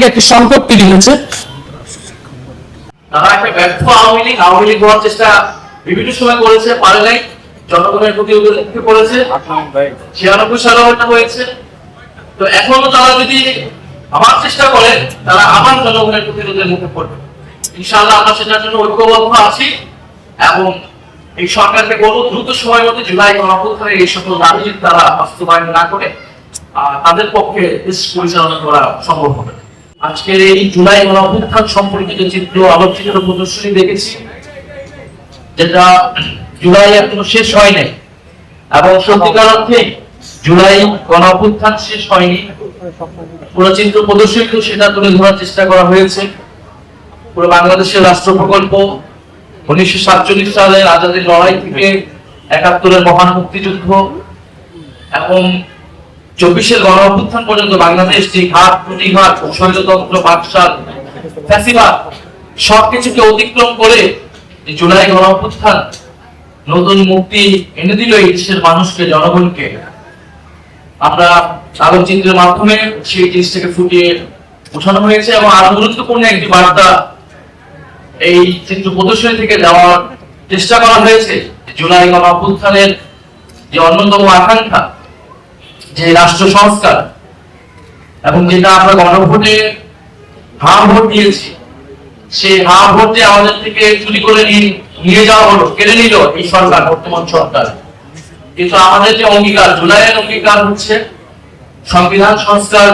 থেকে একটি সংকট তৈরি হয়েছে। তারা একটা ব্যর্থ আওয়ামী লীগ হওয়ার চেষ্টা বিভিন্ন সময় করেছে, পারে নাই, জনগণের প্রতি উপলব্ধি করেছে। 96 সালে হয়তো হয়েছে। তো এখনো তারা যদি আবার চেষ্টা করে, তারা আবার জনগণের প্রতিরোধের মুখে পড়বে। ইনশাআল্লাহ আমরা সেটার জন্য ঐক্যবদ্ধ আছি এবং এই সরকারকে বলবো দ্রুত সময়ের মধ্যে জুলাই গণঅভ্যুত্থানের এই সকল দাবি যদি তারা বাস্তবায়ন না করে তাদের পক্ষে দেশ পরিচালনা করা সম্ভব হবে। আজকের এই জুলাই গণঅভ্যুত্থান সম্পর্কিত চিত্র আলোচিত প্রদর্শনী দেখেছি, যেটা জুলাই এখনো শেষ হয় নাই এবং সত্যিকার অর্থে জুলাই গণঅভ্যুত্থান শেষ হয়নি। পুরো চিত্র প্রদর্শনী সেটা তুলে ধরার চেষ্টা করা হয়েছে। পুরো বাংলাদেশের রাষ্ট্র প্রকল্প 1947 সালের আজাদীর লড়াই থেকে 71-এর মহান মুক্তিযুদ্ধ এবং 24-এর গণঅভ্যুত্থান পর্যন্ত বাংলাদেশ যে ঘাট প্রতিঘাত, স্বৈরতন্ত্র, বাকশাল, ফ্যাসিবাদ সবকিছুকে অতিক্রম করে জুলাই গণঅভ্যুত্থান নতুন মুক্তি এনে দিল এই দেশের মানুষকে, জনগণকে। আমরা আলোকচিত্রের মাধ্যমে সেই জিনিসটাকে ফুটিয়ে ওঠানো হয়েছে এবং আরো গুরুত্বপূর্ণ একটি বার্তা এই চিত্র প্রদর্শনী থেকে দেওয়ার চেষ্টা করা হয়েছে। জুলাই গণঅভ্যুত্থানের যে অন্যতম আকাঙ্ক্ষা, যে রাষ্ট্র সংস্কার এবং যেটা আমরা গণভোটে হাঁ ভোট দিয়েছি, সেই হাঁ ভোটে আমাদের থেকে চুরি করে নিয়ে যাওয়া হলো, কেড়ে নিল এই সরকার, বর্তমান সরকার। কিন্তু আমাদের যে অঙ্গীকার, জুলাইয়ের অঙ্গীকার হচ্ছে সংবিধান সংস্কার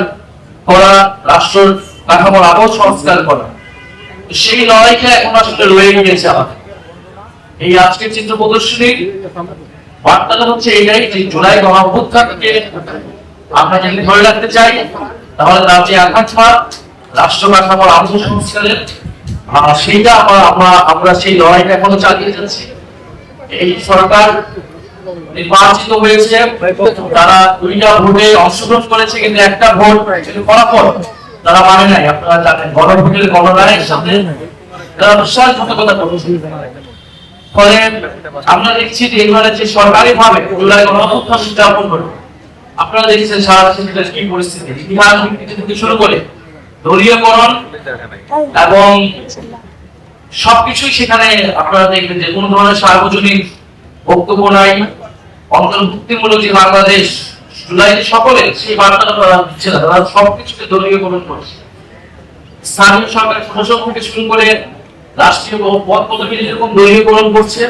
করা, রাষ্ট্র কাঠামোর আবহ সংস্কার করা। সেই লড়াইটা এখন আসলে রয়ে গিয়েছে আমাদের। এই আজকের চিত্র প্রদর্শনীর বার্তাটা হচ্ছে এইটাই যে জুলাই গণঅভ্যুত্থানকে আমরা যদি ধরে রাখতে চাই, তাহলে তার যে আকাঙ্ক্ষা রাষ্ট্র কাঠামোর আবহ সংস্কারের, সেইটা আমরা সেই লড়াইটা এখনো চালিয়ে যাচ্ছি। এই সরকার নির্বাচিত হয়েছে, তারা 2টা ভোটে অংশগ্রহণ করেছে, কিন্তু একটা ভোট ফলাফল তারা মানে নাই। আপনারা জানেন গণভোটের গণনায় সামনে তারা বিশ্বাসঘাতকতা করেছে। ফলে আমরা দেখছি যে এবারে যে সরকারি ভাবে জুলাই গণঅভ্যুত্থান উদযাপন করবে, আপনারা দেখেছেন সারা দেশে কি পরিস্থিতি, ইতিহাস থেকে শুরু করে দলীয়করণ এবং সবকিছুই সেখানে আপনারা দেখবেন যে কোনো ধরনের সার্বজনীন বক্তব্য নাই, অন্তর্ভুক্তিমূলক যে বাংলাদেশ জুলাই সকলে সেই বার্তাটা তারা দিচ্ছে না, তারা সবকিছুকে দলীয়করণ করছে। স্থানীয় সরকার প্রশাসন থেকে শুরু করে রাষ্ট্রীয় পদ পদবি যেরকম দলীয়করণ করছে,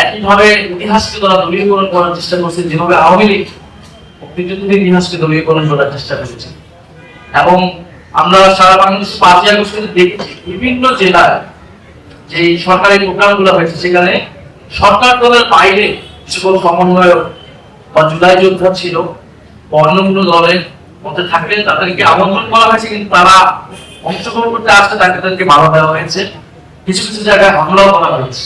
একইভাবে ইতিহাসকে তারা দলীয়করণ করার চেষ্টা করছে, যেভাবে আওয়ামী লীগ মুক্তিযুদ্ধের ইতিহাসকে দলীয়করণ করার চেষ্টা করেছে। এবং আমরা সারা বাংলাদেশে 5ই আগস্ট দেখেছি বিভিন্ন জেলায় যে সরকারি প্রোগ্রামগুলো হয়েছে, সেখানে সরকার দলের বাইরে সকল সমন্বয়ক বা জুলাই যোদ্ধা ছিল, অন্য কোনো দলের মধ্যে থাকলে তাদেরকে আমন্ত্রণ করা হয়েছে, কিন্তু তারা অংশগ্রহণ করতে আসতে তাদেরকে বাধা দেওয়া হয়েছে, কিছু কিছু জায়গায় হামলাও করা হয়েছে।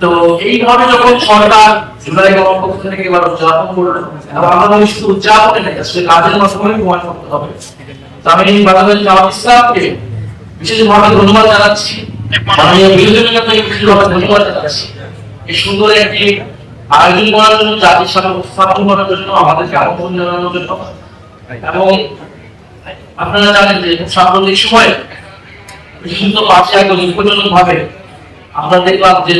তো এইভাবে যখন সরকার জুলাই গণঅভ্যুত্থান থেকে এবার উদযাপন করলো, এবং আমরা শুধু উদযাপনে নেই, আসলে কাজের মাধ্যমে প্রমাণ করতে হবে। তো আমি এই বাংলাদেশ জামাত ইসলামকে বিশেষভাবে ধন্যবাদ জানাচ্ছি, মাননীয় বিরোধী নেতাকে বিশেষভাবে ধন্যবাদ জানাচ্ছি এই সুন্দর একটি আয়োজন করার জন্য, জাতির সামনে উপস্থাপন করার জন্য, আমাদেরকে আমন্ত্রণ জানানোর জন্য। এবং আপনারা জানেন যে সাম্প্রতিক সময়ে বিশেষত 5ই আগস্ট বিপজ্জনক ভাবে আমরা দেখলাম যে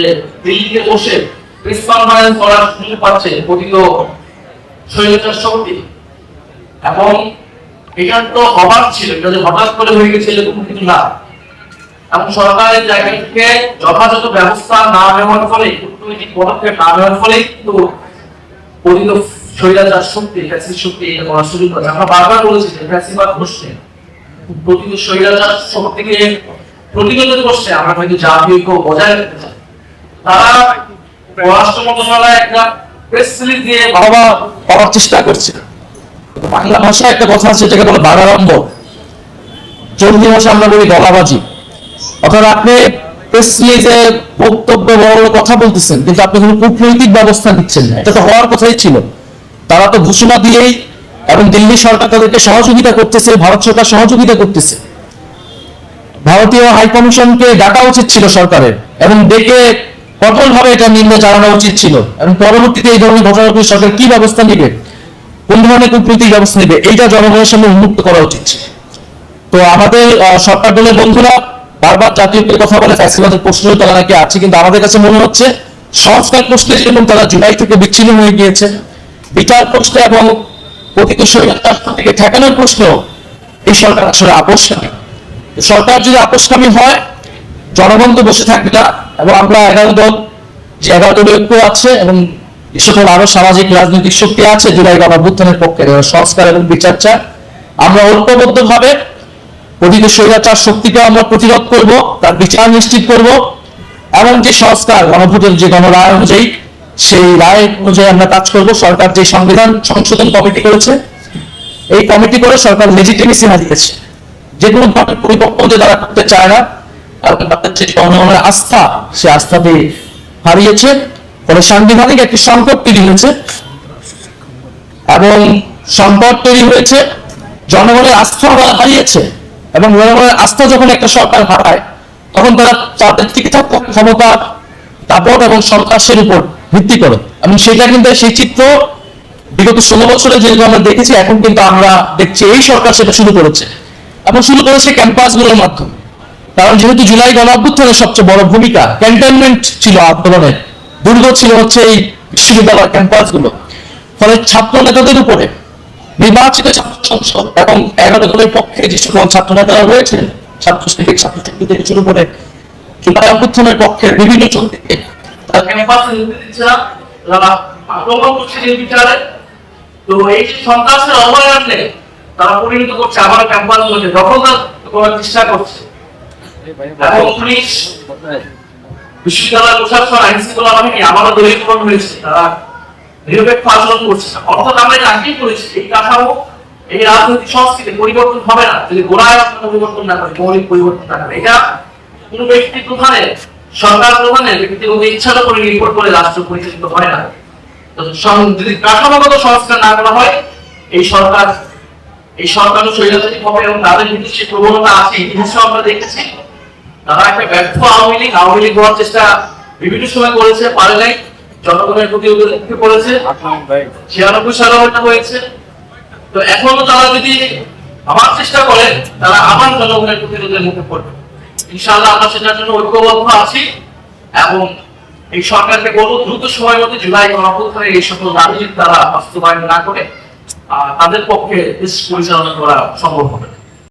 দিল্লিতে বসে প্রেস কনফারেন্স করার সুযোগ পাচ্ছে কথিত স্বৈরাচার শক্তি। এবং এটা তো অবাক ছিল, এটা যে হঠাৎ করে হয়ে গেছে এরকম কিছু না। এবং সরকারের জায়গা থেকে যথাযথ ব্যবস্থা না নেওয়ার ফলে, কূটনৈতিক পদক্ষেপ না নেওয়ার ফলে কিন্তু কথিত স্বৈরাচার শক্তি, ফ্যাসিস্ট শক্তি এটা করার সুযোগ পাচ্ছে। আমরা বারবার বলেছি যে ফ্যাসিবাদ বসছে, কথিত স্বৈরাচার শক্তিকে প্রতিরোধ করছে। আমরা হয়তো জাতীয় ঐক্য বজায় রাখতে চাই। তারা পররাষ্ট্র মন্ত্রণালয়ে একটা প্রেস রিলিজ দিয়ে বাবা করার চেষ্টা করছে। বাংলা ভাষায় একটা কথা আছে, যেটাকে বলে বাগাড়ম্ব, চলতি ভাষা আমরা বলি গলাবাজি। অর্থাৎ আপনি প্রেস রিলিজে বক্তব্য বড় কথা বলতেছেন, কিন্তু আপনি কোনো কূটনৈতিক ব্যবস্থা নিচ্ছেন না। এটা তো হওয়ার কথাই ছিল। তারা তো ঘোষণা দিয়েই, এবং দিল্লি সরকার তাদেরকে সহযোগিতা করতেছে, ভারত সরকার সহযোগিতা করতেছে। ভারতীয় হাইকমিশনকে ডাকা উচিত ছিল সরকারের, এবং ডেকে কঠোরভাবে এটা নিন্দা জানানো উচিত ছিল। এবং পরবর্তীতে এই ধরনের ঘটনাগুলো সরকার কি ব্যবস্থা নিবে, কোন ধরনের কূটনৈতিক ব্যবস্থা নিবে, এইটা জনগণের সামনে উন্মুক্ত করা উচিত। তো আমাদের সরকার দলের বন্ধুরা বারবার জাতীয়তার কথা বলে, ফ্যাসিবাদের প্রশ্ন তারা নাকি আছে, কিন্তু আমাদের কাছে মনে হচ্ছে সংস্কার প্রশ্নে যেরকম তারা জুলাই থেকে বিচ্ছিন্ন হয়ে গিয়েছে, বিচার প্রশ্নে এবং প্রকৃত স্বৈরাচার থেকে ঠেকানোর প্রশ্ন এই সরকার আসলে আপোষকামী। সরকার যদি আপোষকামী হয়, জনগণ তো বসে থাকবে না, এবং আমরা 11 দল, যে 11 দলের ঐক্য আছে এবং এই সকল আরো সামাজিক রাজনৈতিক শক্তি আছে জুলাই গণঅভ্যুত্থানের পক্ষে সংস্কার এবং বিচার চায়, আমরা ঐক্যবদ্ধ ভাবে প্রকৃত স্বৈরাচার শক্তিকে আমরা প্রতিরোধ করব, তার বিচার নিশ্চিত করব, এবং যে সংস্কার গণভোটের যে গণরায় অনুযায়ী সেই রায় অনুযায়ী আমরা কাজ করব। সরকার যে সংবিধান সংশোধন কমিটি করেছে, এই কমিটি করে সরকার লেজিটিমেসি হারিয়েছে, যে কোনো ধরনের পরিবর্তন তারা করতে চায় না, এবং তাদের যে জনগণের আস্থা, সে আস্থাতে হারিয়েছে। ফলে সাংবিধানিক একটি সংকট তৈরি হয়েছে, এবং সংকট তৈরি হয়েছে, জনগণের আস্থা হারিয়েছে, এবং জনগণের আস্থা যখন একটা সরকার হারায়, তখন তারা তাদের টিকে থাকা ক্ষমতা দাপট এবং সন্ত্রাসের উপর ভিত্তি করে, এবং সেটা কিন্তু সেই চিত্র বিগত 16 বছরে যেহেতু আমরা দেখেছি, এখন কিন্তু আমরা দেখছি এই সরকার সেটা শুরু করেছে, এবং শুরু করেছে ক্যাম্পাসগুলোর মাধ্যমে। কারণ যেহেতু জুলাই গণঅভ্যুত্থানের সবচেয়ে বড় ভূমিকা ক্যান্টনমেন্ট ছিল, আন্দোলনের দুর্গ ছিল হচ্ছে এই বিশ্ববিদ্যালয় ক্যাম্পাসগুলো। ফলে ছাত্র নেতাদের উপরে নির্বাচিত ছাত্র সংসদ এবং 11 দলের পক্ষে যে সকল ছাত্র নেতারা রয়েছেন, ছাত্রশিবির ছাত্রশিল্পী থেকে শুরু করে জুলাই অভ্যুত্থানের পক্ষে বিভিন্ন শক্তিকে ক্যাম্পাসে যেতে দিচ্ছে না, যারা আক্রমণ করছে এই বিচারে। তো এই যে সন্ত্রাসের অভয়ারণ্যে তারা পরিণত করছে আবার ক্যাম্পাসগুলোকে দখলদার করার চেষ্টা করছে, এবং পুলিশ, বিশ্ববিদ্যালয় প্রশাসন, আইন শৃঙ্খলা বাহিনী আবারও দলীয়করণ হয়েছে, তারা নিরপেক্ষ আচরণ করছে না। অর্থাৎ আমরা এটা আগেই করেছি, এই কাঠামো, এই রাজনৈতিক সংস্কৃতি পরিবর্তন হবে না যদি গোড়ায় পরিবর্তন না করে, মৌলিক পরিবর্তন না করে। এটা কোন ব্যক্তি প্রধানের, সরকার প্রধানের ব্যক্তিগত ইচ্ছাটা করে রিপোর্ট করে রাষ্ট্র পরিচালিত হয় না। তো যদি কাঠামোগত সংস্কার না করা হয়, এই সরকারও স্বৈরাচারী হবে, এবং তাদের কিন্তু সে প্রবণতা আছে, ইতিহাসে আমরা দেখেছি। তারা একটা ব্যর্থ আওয়ামী লীগ হওয়ার চেষ্টা বিভিন্ন সময় করেছে, পারে নাই, জনগণের প্রতি উঠে পড়েছে, 96 সালে হয়তো হয়েছে। তো এখনো তারা যদি আবার চেষ্টা করে, তারা আবার জনগণের প্রতিরোধের মুখে পড়বে। ইনশাআল্লাহ আমরা সেটার জন্য ঐক্যবদ্ধ আছি, এবং এই সরকারকে বলবো দ্রুত সময়ের মধ্যে জুলাই গণঅভ্যুত্থানের এই সকল দাবি তারা বাস্তবায়ন না করে তাদের পক্ষে দেশ পরিচালনা করা সম্ভব হবে।